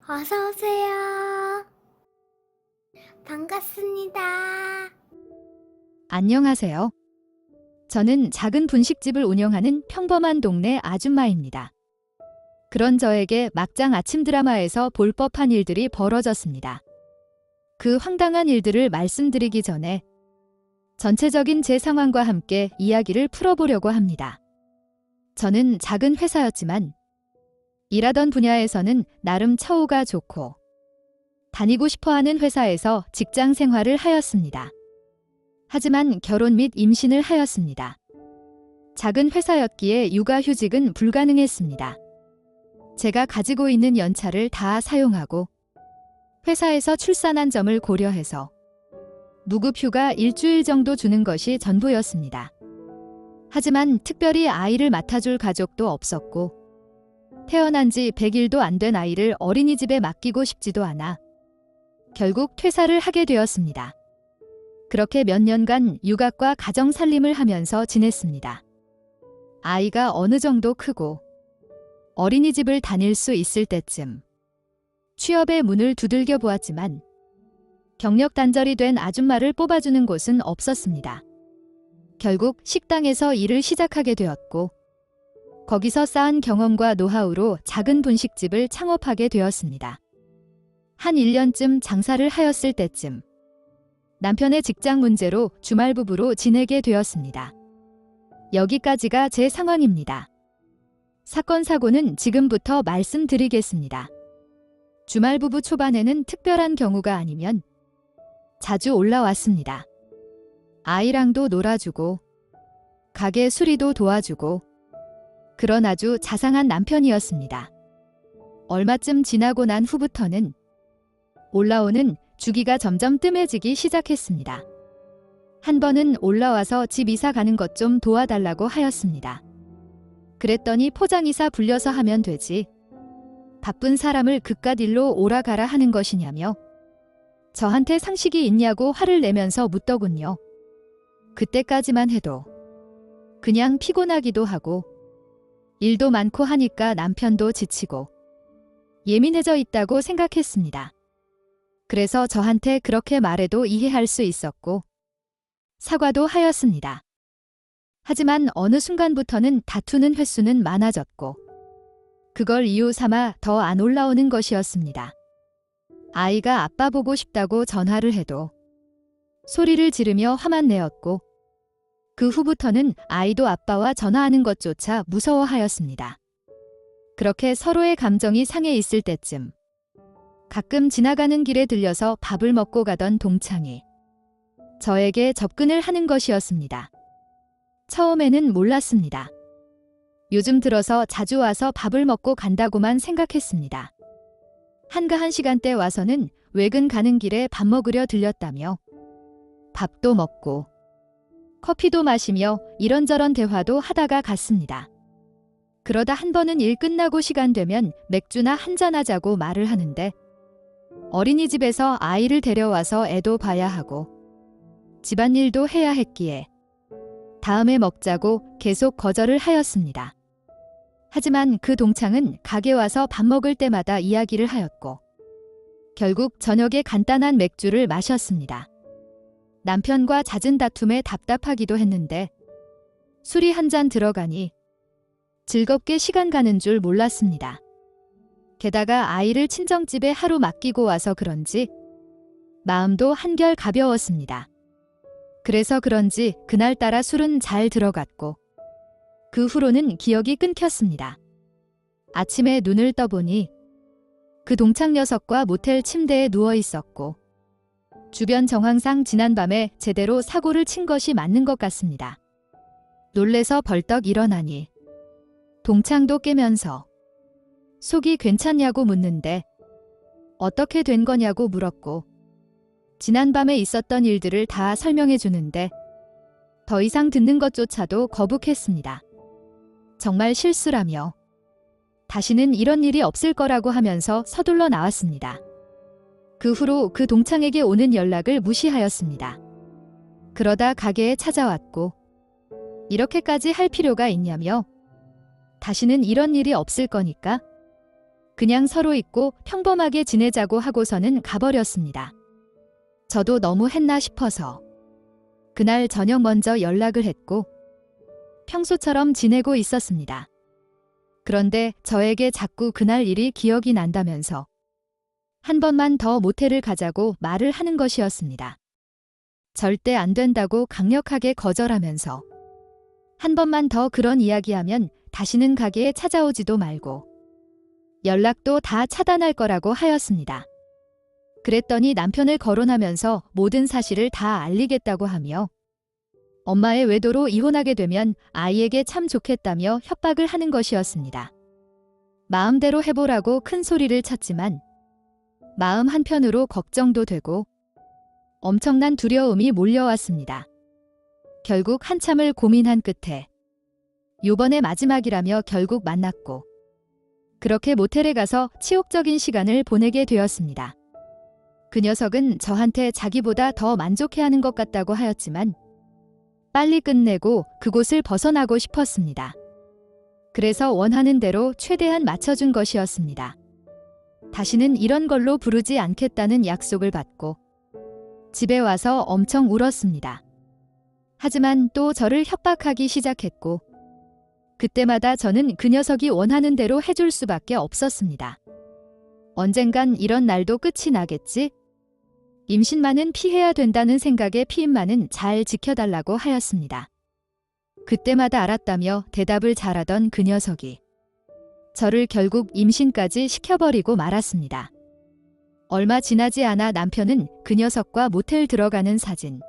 어서 오세요. 반갑습니다. 안녕하세요. 저는 작은 분식집을 운영하는 평범한 동네 아줌마입니다. 그런 저에게 막장 아침 드라마에서 볼 법한 일들이 벌어졌습니다. 그 황당한 일들을 말씀드리기 전에 전체적인 제 상황과 함께 이야기를 풀어보려고 합니다. 저는 작은 회사였지만 일하던 분야에서는 나름 처우가 좋고 다니고 싶어하는 회사에서 직장 생활을 하였습니다. 하지만 결혼 및 임신을 하였습니다. 작은 회사였기에 육아휴직은 불가능했습니다. 제가 가지고 있는 연차를 다 사용하고 회사에서 출산한 점을 고려해서 무급휴가 일주일 정도 주는 것이 전부였습니다. 하지만 특별히 아이를 맡아줄 가족도 없었고 태어난 지 100일도 안 된 아이를 어린이집에 맡기고 싶지도 않아 결국 퇴사를 하게 되었습니다. 그렇게 몇 년간 육아과 가정 살림을 하면서 지냈습니다. 아이가 어느 정도 크고 어린이집을 다닐 수 있을 때쯤 취업의 문을 두들겨 보았지만 경력 단절이 된 아줌마를 뽑아주는 곳은 없었습니다. 결국 식당에서 일을 시작하게 되었고 거기서 쌓은 경험과 노하우로 작은 분식집을 창업하게 되었습니다. 한 1년쯤 장사를 하였을 때쯤 남편의 직장 문제로 주말 부부로 지내게 되었습니다. 여기까지가 제 상황입니다. 사건 사고는 지금부터 말씀드리겠습니다. 주말 부부 초반에는 특별한 경우가 아니면 자주 올라왔습니다. 아이랑도 놀아주고 가게 수리도 도와주고 그런 아주 자상한 남편이었습니다. 얼마쯤 지나고 난 후부터는 올라오는 주기가 점점 뜸해지기 시작했습니다. 한 번은 올라와서 집 이사 가는 것 좀 도와달라고 하였습니다. 그랬더니 포장이사 불려서 하면 되지. 바쁜 사람을 그깟 일로 오라가라 하는 것이냐며 저한테 상식이 있냐고 화를 내면서 묻더군요. 그때까지만 해도 그냥 피곤하기도 하고 일도 많고 하니까 남편도 지치고 예민해져 있다고 생각했습니다. 그래서 저한테 그렇게 말해도 이해할 수 있었고 사과도 하였습니다. 하지만 어느 순간부터는 다투는 횟수는 많아졌고 그걸 이유 삼아 더 안 올라오는 것이었습니다. 아이가 아빠 보고 싶다고 전화를 해도 소리를 지르며 화만 내었고 그 후부터는 아이도 아빠와 전화하는 것조차 무서워하였습니다. 그렇게 서로의 감정이 상해 있을 때쯤 가끔 지나가는 길에 들려서 밥을 먹고 가던 동창이 저에게 접근을 하는 것이었습니다. 처음에는 몰랐습니다. 요즘 들어서 자주 와서 밥을 먹고 간다고만 생각했습니다. 한가한 시간대 와서는 외근 가는 길에 밥 먹으려 들렸다며 밥도 먹고 커피도 마시며 이런저런 대화도 하다가 갔습니다. 그러다 한 번은 일 끝나고 시간 되면 맥주나 한잔하자고 말을 하는데 어린이집에서 아이를 데려와서 애도 봐야 하고 집안일도 해야 했기에 다음에 먹자고 계속 거절을 하였습니다. 하지만 그 동창은 가게 와서 밥 먹을 때마다 이야기를 하였고 결국 저녁에 간단한 맥주를 마셨습니다. 남편과 잦은 다툼에 답답하기도 했는데 술이 한 잔 들어가니 즐겁게 시간 가는 줄 몰랐습니다. 게다가 아이를 친정집에 하루 맡기고 와서 그런지 마음도 한결 가벼웠습니다. 그래서 그런지 그날따라 술은 잘 들어갔고 그 후로는 기억이 끊겼습니다. 아침에 눈을 떠보니 그 동창 녀석과 모텔 침대에 누워 있었고 주변 정황상 지난밤에 제대로 사고를 친 것이 맞는 것 같습니다. 놀래서 벌떡 일어나니 동창도 깨면서 속이 괜찮냐고 묻는데 어떻게 된 거냐고 물었고 지난밤에 있었던 일들을 다 설명해 주는데 더 이상 듣는 것조차도 거북했습니다. 정말 실수라며 다시는 이런 일이 없을 거라고 하면서 서둘러 나왔습니다. 그 후로 그 동창에게 오는 연락을 무시하였습니다. 그러다 가게에 찾아왔고 이렇게까지 할 필요가 있냐며 다시는 이런 일이 없을 거니까 그냥 서로 잊고 평범하게 지내자고 하고서는 가버렸습니다. 저도 너무 했나 싶어서 그날 저녁 먼저 연락을 했고 평소처럼 지내고 있었습니다. 그런데 저에게 자꾸 그날 일이 기억이 난다면서 한 번만 더 모텔을 가자고 말을 하는 것이었습니다. 절대 안 된다고 강력하게 거절하면서 한 번만 더 그런 이야기하면 다시는 가게에 찾아오지도 말고 연락도 다 차단할 거라고 하였습니다. 그랬더니 남편을 거론하면서 모든 사실을 다 알리겠다고 하며 엄마의 외도로 이혼하게 되면 아이에게 참 좋겠다며 협박을 하는 것이었습니다. 마음대로 해보라고 큰 소리를 쳤지만 마음 한편으로 걱정도 되고 엄청난 두려움이 몰려왔습니다. 결국 한참을 고민한 끝에 요번에 마지막이라며 결국 만났고 그렇게 모텔에 가서 치욕적인 시간을 보내게 되었습니다. 그 녀석은 저한테 자기보다 더 만족해하는 것 같다고 하였지만 빨리 끝내고 그곳을 벗어나고 싶었습니다. 그래서 원하는 대로 최대한 맞춰준 것이었습니다. 다시는 이런 걸로 부르지 않겠다는 약속을 받고 집에 와서 엄청 울었습니다. 하지만 또 저를 협박하기 시작했고 그때마다 저는 그 녀석이 원하는 대로 해줄 수밖에 없었습니다. 언젠간 이런 날도 끝이 나겠지? 임신만은 피해야 된다는 생각에 피임만은 잘 지켜달라고 하였습니다. 그때마다 알았다며 대답을 잘하던 그 녀석이 저를 결국 임신까지 시켜버리고 말았습니다. 얼마 지나지 않아 남편은 그 녀석과 모텔 들어가는 사진,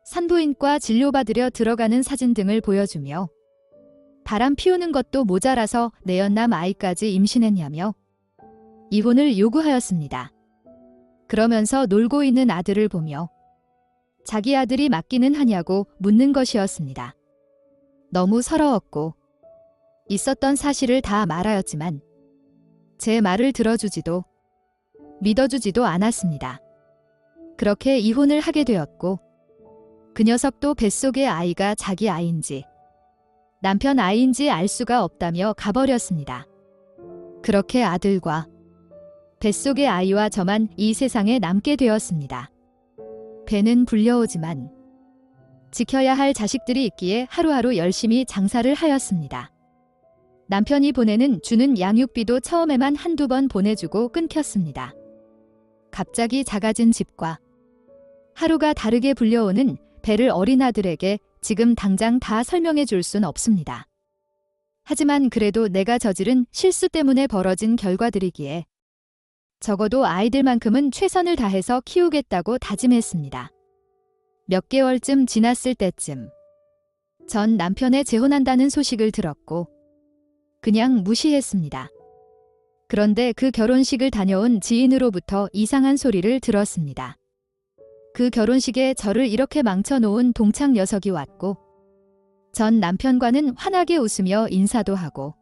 산부인과 진료받으려 들어가는 사진 등을 보여주며 바람 피우는 것도 모자라서 내연남 아이까지 임신했냐며 이혼을 요구하였습니다. 그러면서 놀고 있는 아들을 보며 자기 아들이 맞기는 하냐고 묻는 것이었습니다. 너무 서러웠고 있었던 사실을 다 말하였지만 제 말을 들어주지도 믿어주지도 않았습니다. 그렇게 이혼을 하게 되었고 그 녀석도 뱃속의 아이가 자기 아이인지 남편 아이인지 알 수가 없다며 가버렸습니다. 그렇게 아들과 뱃속의 아이와 저만 이 세상에 남게 되었습니다. 배는 불려오지만 지켜야 할 자식들이 있기에 하루하루 열심히 장사를 하였습니다. 남편이 주는 양육비도 처음에만 한두 번 보내주고 끊겼습니다. 갑자기 작아진 집과 하루가 다르게 불려오는 배를 어린 아들에게 지금 당장 다 설명해 줄 순 없습니다. 하지만 그래도 내가 저지른 실수 때문에 벌어진 결과들이기에 적어도 아이들만큼은 최선을 다해서 키우겠다고 다짐했습니다. 몇 개월쯤 지났을 때쯤 전 남편의 재혼한다는 소식을 들었고 그냥 무시했습니다. 그런데 그 결혼식을 다녀온 지인으로부터 이상한 소리를 들었습니다. 그 결혼식에 저를 이렇게 망쳐놓은 동창 녀석이 왔고 전 남편과는 환하게 웃으며 인사도 하고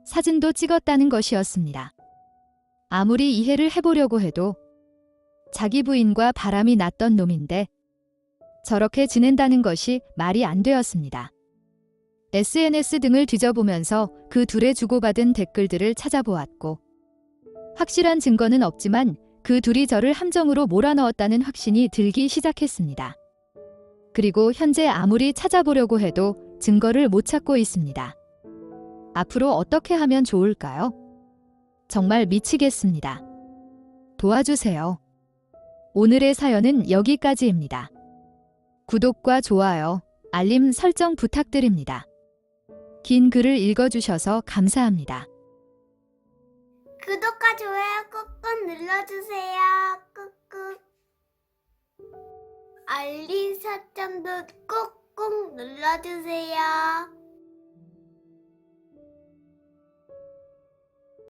사진도 찍었다는 것이었습니다. 아무리 이해를 해보려고 해도 자기 부인과 바람이 났던 놈인데 저렇게 지낸다는 것이 말이 안 되었습니다. SNS 등을 뒤져보면서 그 둘의 주고받은 댓글들을 찾아보았고 확실한 증거는 없지만 그 둘이 저를 함정으로 몰아넣었다는 확신이 들기 시작했습니다. 그리고 현재 아무리 찾아보려고 해도 증거를 못 찾고 있습니다. 앞으로 어떻게 하면 좋을까요? 정말 미치겠습니다. 도와주세요. 오늘의 사연은 여기까지입니다. 구독과 좋아요, 알림 설정 부탁드립니다. 긴 글을 읽어주셔서 감사합니다. 구독과 좋아요 꾹꾹 눌러주세요. 꾹꾹. 알림 설정도 꾹꾹 눌러주세요.